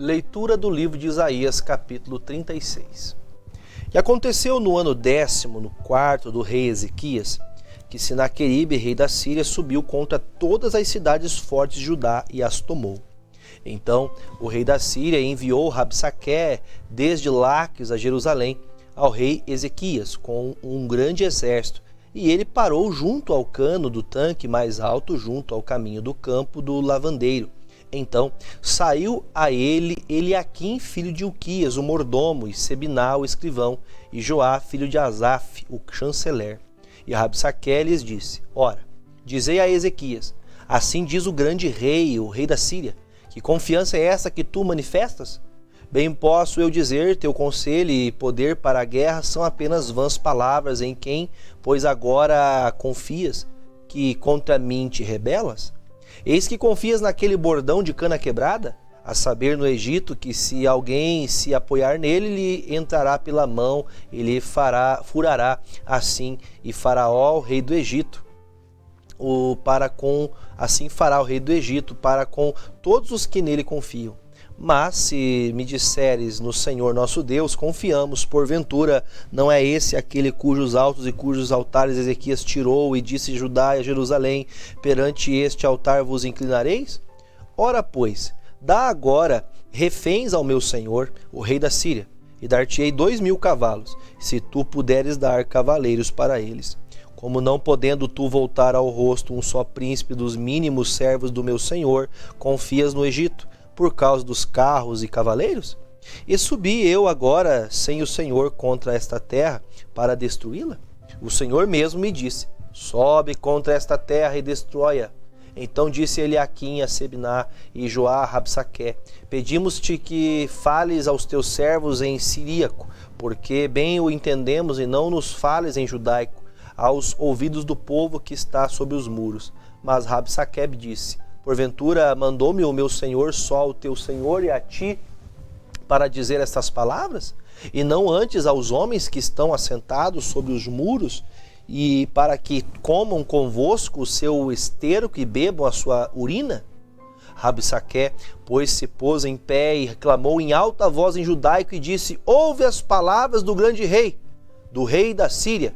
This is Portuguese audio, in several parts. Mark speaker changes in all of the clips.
Speaker 1: Leitura do livro de Isaías, capítulo 36. E aconteceu no ano 10º, no quarto do rei Ezequias, que Sinaqueribe, rei da Síria, subiu contra todas as cidades fortes de Judá e as tomou. Então o rei da Síria enviou Rabsaqué desde Laques a Jerusalém ao rei Ezequias com um grande exército, e ele parou junto ao cano do tanque mais alto, junto ao caminho do campo do lavandeiro. Então saiu a ele Eliaquim, filho de Ilquias, o mordomo, e Sebina, o escrivão, e Joá, filho de Asaf, o chanceler. E Rabsaqué lhes disse: Ora, dizei a Ezequias, assim diz o grande rei, o rei da Síria, que confiança é essa que tu manifestas? Bem posso eu dizer, teu conselho e poder para a guerra são apenas vãs palavras, em quem, pois agora confias, que contra mim te rebelas? Eis que confias naquele bordão de cana quebrada, a saber no Egito, que se alguém se apoiar nele, lhe entrará pela mão, ele furará assim, e Faraó, o rei do Egito, assim fará o rei do Egito para com todos os que nele confiam. Mas se me disseres no Senhor nosso Deus, confiamos, porventura não é esse aquele cujos altos e cujos altares Ezequias tirou e disse Judá e Jerusalém, perante este altar vos inclinareis? Ora, pois, dá agora reféns ao meu senhor, o rei da Síria, e dar-te-ei 2.000 cavalos, se tu puderes dar cavaleiros para eles. Como não podendo tu voltar ao rosto um só príncipe dos mínimos servos do meu senhor, confias no Egito, por causa dos carros e cavaleiros? E subi eu agora sem o Senhor contra esta terra para destruí-la? O Senhor mesmo me disse: sobe contra esta terra e destrói-a. Então disse Eliaquim a Sebina e Joá a Rabsaqué: pedimos-te que fales aos teus servos em siríaco, porque bem o entendemos, e não nos fales em judaico, aos ouvidos do povo que está sob os muros. Mas Rabsaqué disse: porventura mandou-me o meu senhor só o teu senhor e a ti para dizer estas palavras? E não antes aos homens que estão assentados sobre os muros, e para que comam convosco o seu esterco e bebam a sua urina? Rabsaqué, pois, se pôs em pé e reclamou em alta voz em judaico e disse: ouve as palavras do grande rei, do rei da Síria.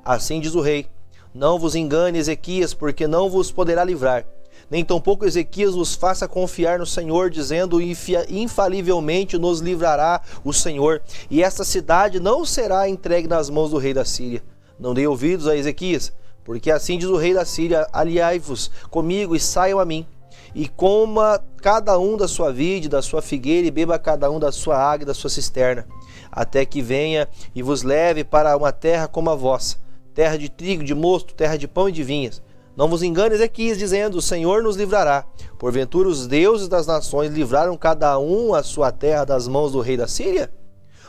Speaker 1: Assim diz o rei: não vos engane, Ezequias, porque não vos poderá livrar. Nem tampouco Ezequias vos faça confiar no Senhor, dizendo: infalivelmente nos livrará o Senhor, e esta cidade não será entregue nas mãos do rei da Síria. Não dei ouvidos a Ezequias, porque assim diz o rei da Síria: aliai-vos comigo e saiam a mim, e coma cada um da sua vide, da sua figueira, e beba cada um da sua água e da sua cisterna, até que venha e vos leve para uma terra como a vossa, terra de trigo, de mosto, terra de pão e de vinhas. Não vos engane, Ezequias, dizendo: o Senhor nos livrará. Porventura os deuses das nações livraram cada um a sua terra das mãos do rei da Síria?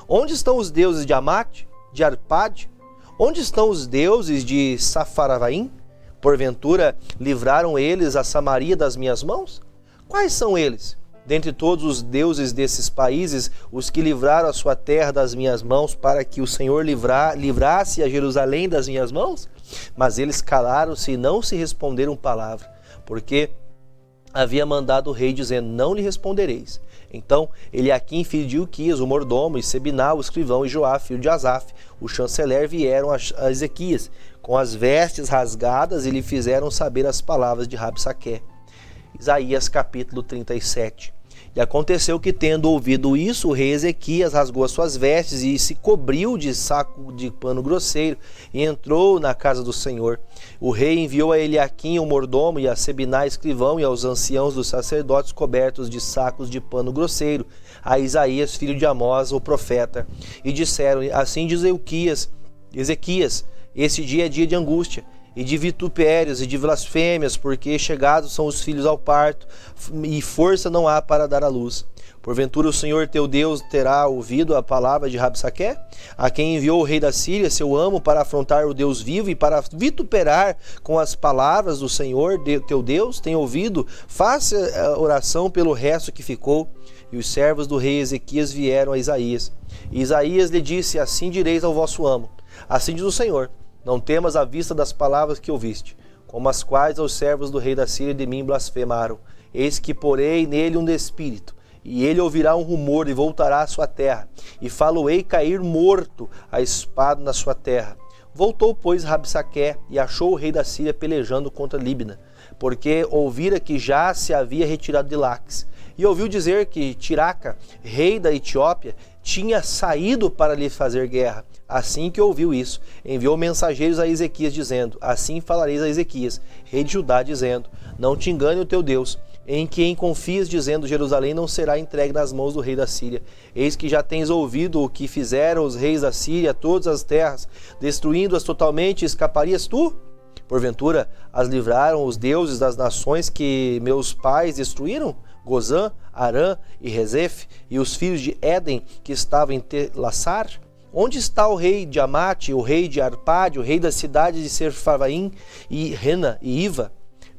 Speaker 1: Onde estão os deuses de Amate, de Arpade? Onde estão os deuses de Safaravaim? Porventura livraram eles a Samaria das minhas mãos? Quais são eles? Dentre todos os deuses desses países, os que livraram a sua terra das minhas mãos, para que o Senhor livrasse a Jerusalém das minhas mãos? Mas eles calaram-se e não se responderam palavra, porque havia mandado o rei, dizendo: não lhe respondereis. Então Eliaquim, filho de Ilquias, o mordomo, e Sebina, o escrivão, e Joá, filho de Asaf, o chanceler, vieram a Ezequias com as vestes rasgadas e lhe fizeram saber as palavras de Rabsaqué. Isaías capítulo 37. E aconteceu que, tendo ouvido isso, o rei Ezequias rasgou as suas vestes e se cobriu de saco de pano grosseiro e entrou na casa do Senhor. O rei enviou a Eliaquim, o mordomo, e a Sebina, escrivão, e aos anciãos dos sacerdotes cobertos de sacos de pano grosseiro, a Isaías, filho de Amós, o profeta. E disseram: assim diz Ezequias, este dia é dia de angústia, e de vitupérios e de blasfêmias, porque chegados são os filhos ao parto, e força não há para dar à luz. Porventura o Senhor teu Deus terá ouvido a palavra de Rabsaqué, a quem enviou o rei da Síria, seu amo, para afrontar o Deus vivo e para vituperar com as palavras do Senhor teu Deus? Tem ouvido? Faça oração pelo resto que ficou. E os servos do rei Ezequias vieram a Isaías. E Isaías lhe disse: assim direis ao vosso amo: assim diz o Senhor, não temas à vista das palavras que ouviste, como as quais os servos do rei da Síria de mim blasfemaram. Eis que porei nele um espírito, e ele ouvirá um rumor e voltará à sua terra, e falo-ei cair morto a espada na sua terra. Voltou, pois, Rabsaqué, e achou o rei da Síria pelejando contra Líbina, porque ouvira que já se havia retirado de Laques, e ouviu dizer que Tiraca, rei da Etiópia, tinha saído para lhe fazer guerra. Assim que ouviu isso, enviou mensageiros a Ezequias, dizendo: assim falareis a Ezequias, rei de Judá, dizendo: não te engane o teu Deus, em quem confias, dizendo: Jerusalém não será entregue nas mãos do rei da Síria. Eis que já tens ouvido o que fizeram os reis da Síria a todas as terras, destruindo-as totalmente. Escaparias tu? Porventura as livraram os deuses das nações que meus pais destruíram? Gozã, Arã e Rezef, e os filhos de Éden que estavam em Telassar? Onde está o rei de Amate, o rei de Arpade, o rei da cidade de Serfavaim, e Rena e Iva?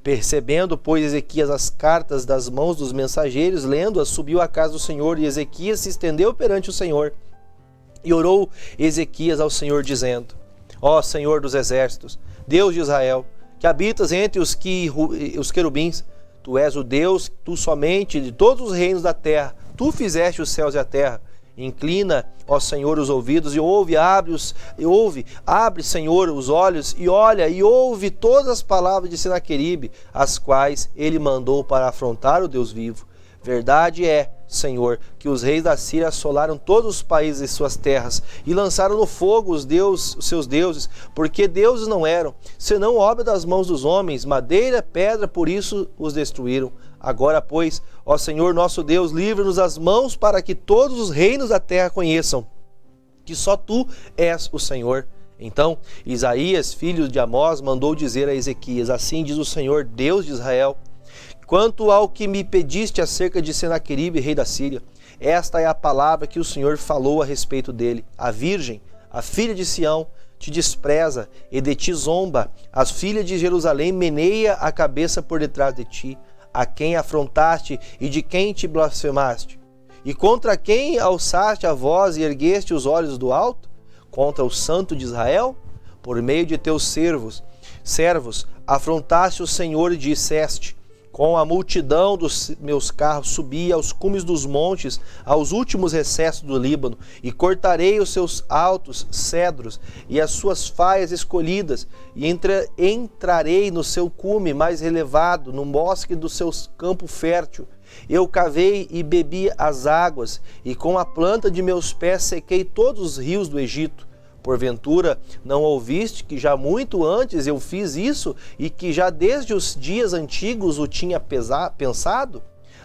Speaker 1: Percebendo, pois, Ezequias as cartas das mãos dos mensageiros, lendo-as, subiu à casa do Senhor, e Ezequias se estendeu perante o Senhor. E orou Ezequias ao Senhor, dizendo: ó Senhor dos exércitos, Deus de Israel, que habitas entre os querubins, tu és o Deus, tu somente, de todos os reinos da terra, tu fizeste os céus e a terra. Inclina, ó Senhor, os ouvidos e abre, Senhor, os olhos e olha e ouve todas as palavras de Senaqueribe, as quais ele mandou para afrontar o Deus vivo. Verdade é, Senhor, que os reis da Síria assolaram todos os países e suas terras e lançaram no fogo os seus deuses, porque deuses não eram, senão obra das mãos dos homens, madeira, pedra, por isso os destruíram. Agora, pois, ó Senhor nosso Deus, livra-nos as mãos para que todos os reinos da terra conheçam que só tu és o Senhor. Então, Isaías, filho de Amós, mandou dizer a Ezequias: assim diz o Senhor, Deus de Israel, quanto ao que me pediste acerca de Senaqueribe, rei da Síria, esta é a palavra que o Senhor falou a respeito dele. A virgem, a filha de Sião, te despreza e de ti zomba. As filhas de Jerusalém meneia a cabeça por detrás de ti. A quem afrontaste e de quem te blasfemaste? E contra quem alçaste a voz e ergueste os olhos do alto? Contra o Santo de Israel? Por meio de teus servos, afrontaste o Senhor e disseste: com a multidão dos meus carros subi aos cumes dos montes, aos últimos recessos do Líbano, e cortarei os seus altos cedros e as suas faias escolhidas, e entrarei no seu cume mais relevado, no bosque do seu campo fértil. Eu cavei e bebi as águas, e com a planta de meus pés sequei todos os rios do Egito. Porventura, não ouviste que já muito antes eu fiz isso e que já desde os dias antigos o tinha pensado?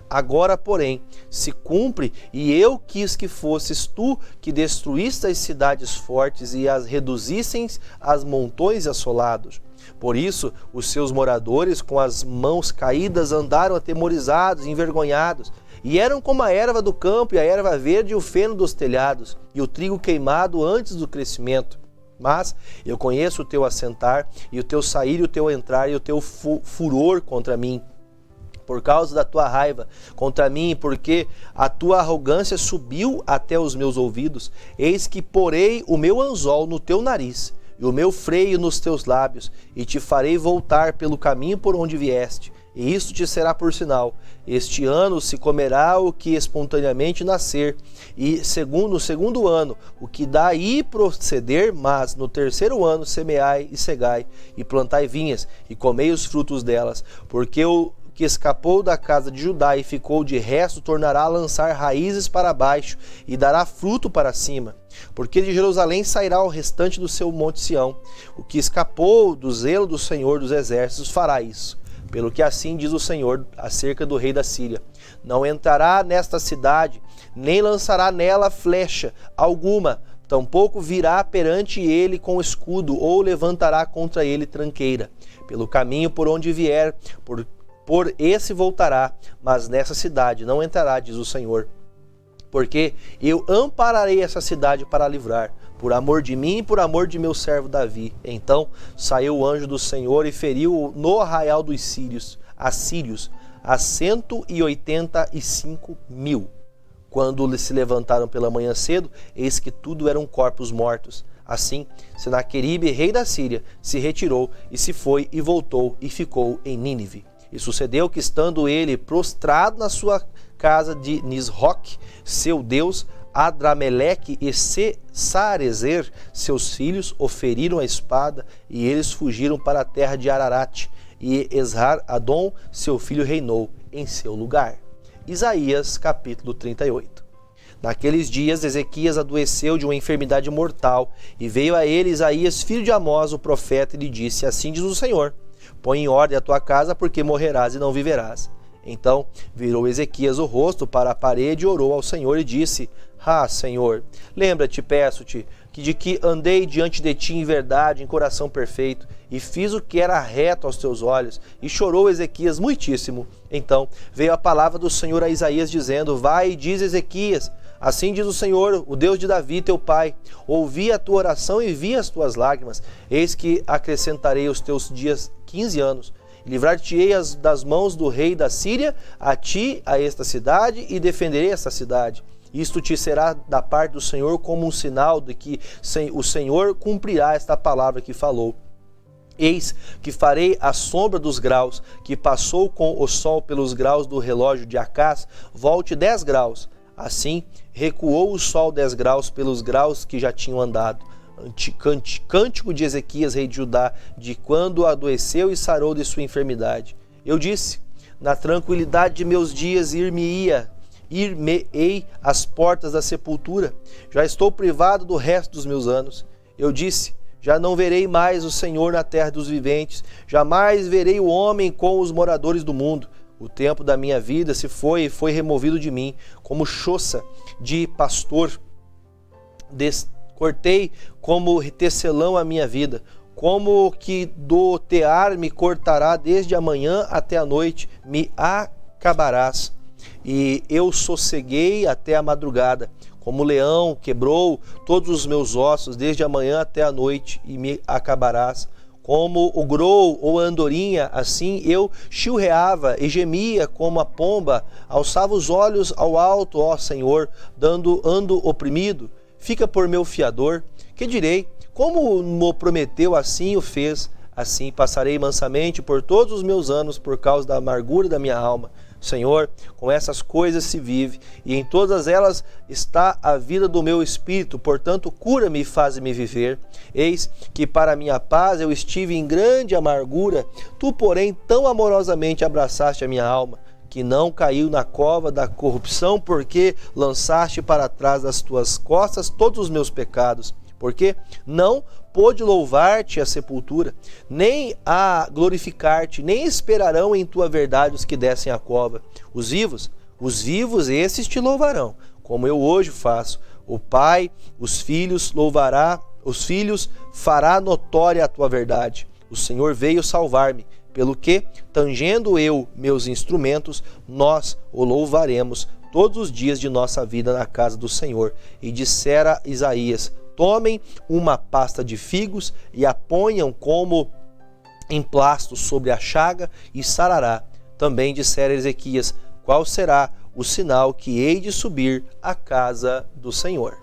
Speaker 1: Agora, porém, se cumpre, e eu quis que fosses tu que destruíste as cidades fortes e as reduzissem a montões assolados. Por isso, os seus moradores, com as mãos caídas, andaram atemorizados, envergonhados, e eram como a erva do campo e a erva verde e o feno dos telhados, e o trigo queimado antes do crescimento. Mas eu conheço o teu assentar, e o teu sair e o teu entrar, e o teu furor contra mim, por causa da tua raiva contra mim, porque a tua arrogância subiu até os meus ouvidos. Eis que porei o meu anzol no teu nariz, e o meu freio nos teus lábios, e te farei voltar pelo caminho por onde vieste. E isto te será por sinal: este ano se comerá o que espontaneamente nascer, e no segundo ano o que daí proceder, mas no terceiro ano semeai e cegai, e plantai vinhas, e comei os frutos delas, porque o que escapou da casa de Judá e ficou de resto tornará a lançar raízes para baixo, e dará fruto para cima. Porque de Jerusalém sairá o restante do seu monte Sião. O que escapou do zelo do Senhor dos exércitos fará isso. Pelo que assim diz o Senhor acerca do rei da Síria: não entrará nesta cidade, nem lançará nela flecha alguma, tampouco virá perante ele com escudo, ou levantará contra ele tranqueira. Pelo caminho por onde vier, por esse voltará, mas nessa cidade não entrará, diz o Senhor. Porque eu ampararei essa cidade para livrar, por amor de mim e por amor de meu servo Davi. Então saiu o anjo do Senhor e feriu no arraial dos assírios a 185.000. Quando se levantaram pela manhã cedo, eis que tudo eram corpos mortos. Assim, Senaqueribe, rei da Síria, se retirou e se foi e voltou e ficou em Nínive. E sucedeu que, estando ele prostrado na sua casa de Nisroque, seu Deus, Adrameleque e Sarezer, seus filhos, o feriram a espada, e eles fugiram para a terra de Ararat, e Esar-Adom, seu filho, reinou em seu lugar. Isaías, capítulo 38. Naqueles dias, Ezequias adoeceu de uma enfermidade mortal, e veio a ele Isaías, filho de Amós, o profeta, e lhe disse: assim diz o Senhor, põe em ordem a tua casa, porque morrerás e não viverás. Então virou Ezequias o rosto para a parede e orou ao Senhor e disse: Senhor, lembra-te, peço-te, que de que andei diante de ti em verdade, em coração perfeito, e fiz o que era reto aos teus olhos. E chorou Ezequias muitíssimo. Então veio a palavra do Senhor a Isaías, dizendo: vai e diz Ezequias, assim diz o Senhor, o Deus de Davi, teu pai, ouvi a tua oração e vi as tuas lágrimas. Eis que acrescentarei os teus dias 15 anos. Livrar-te-ei das mãos do rei da Síria, a ti, a esta cidade, e defenderei esta cidade. Isto te será da parte do Senhor como um sinal de que o Senhor cumprirá esta palavra que falou. Eis que farei a sombra dos graus, que passou com o sol pelos graus do relógio de Acás, volte 10 graus. Assim, recuou o sol 10 graus pelos graus que já tinham andado. Cântico de Ezequias, rei de Judá, de quando adoeceu e sarou de sua enfermidade. Eu disse: na tranquilidade de meus dias ir-me-ei às portas da sepultura. Já estou privado do resto dos meus anos. Eu disse: já não verei mais o Senhor na terra dos viventes, jamais verei o homem com os moradores do mundo. O tempo da minha vida se foi e foi removido de mim, como choça de pastor. Cortei como tecelão a minha vida, como que do tear me cortará desde a manhã até a noite, me acabarás. E eu sosseguei até a madrugada, como o leão quebrou todos os meus ossos desde a manhã até a noite, e me acabarás. Como o grou ou a andorinha, assim eu chilreava e gemia como a pomba, alçava os olhos ao alto, ó Senhor, ando oprimido. Fica por meu fiador. Que direi? Como me prometeu, assim o fez. Assim passarei mansamente por todos os meus anos por causa da amargura da minha alma. Senhor, com essas coisas se vive, e em todas elas está a vida do meu espírito, portanto cura-me e faz-me viver. Eis que para minha paz eu estive em grande amargura, tu porém tão amorosamente abraçaste a minha alma, que não caiu na cova da corrupção, porque lançaste para trás das tuas costas todos os meus pecados. Porque não pôde louvar-te a sepultura, nem a glorificar-te, nem esperarão em tua verdade os que descem à cova. Os vivos, esses te louvarão, como eu hoje faço. O Pai, os filhos fará notória a tua verdade. O Senhor veio salvar-me, pelo que, tangendo eu meus instrumentos, nós o louvaremos todos os dias de nossa vida na casa do Senhor. E dissera Isaías: tomem uma pasta de figos e a ponham como emplasto sobre a chaga e sarará. Também dissera Ezequias: qual será o sinal que hei de subir à casa do Senhor?